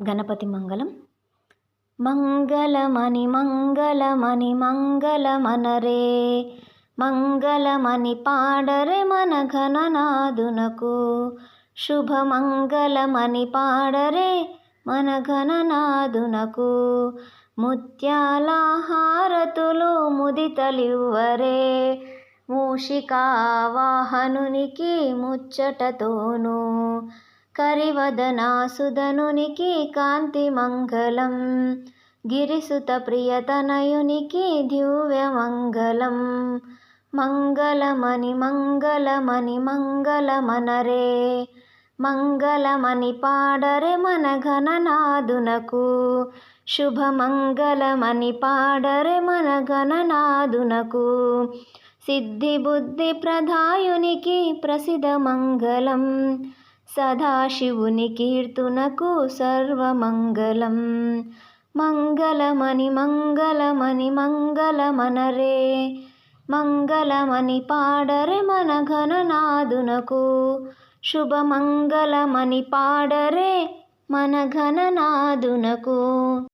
గణపతి మంగళం. మంగళమని మంగళమని మంగళమనరే, మంగళమని పాడరే మన ఘననాదునకు. శుభమంగళమని పాడరే మన ఘననాదునకు. ముత్యాల హారతులు ముదితలివ్వరే, మూషికా వాహనునికి ముచ్చటతోను. కరివదనాసుధనునికి కాంతి మంగళం, గిరిసుత ప్రియతనయునికి దివ్యమంగళం. మంగళమని మంగళమని మంగళమనరే, మంగళమని పాడరే మన ఘననాదునకు. శుభమంగళమని పాడరే మన ఘననాదునకు. సిద్ధి బుద్ధి ప్రదాయునికి ప్రసిద్ధ మంగళం, సదాశివుని కీర్తునకు సర్వమంగళం. మంగళమని మంగళమని మంగళమనరే, మంగళమని పాడరే మన ఘననాదునకు. శుభమంగళమని పాడరే మన ఘననాదునకు.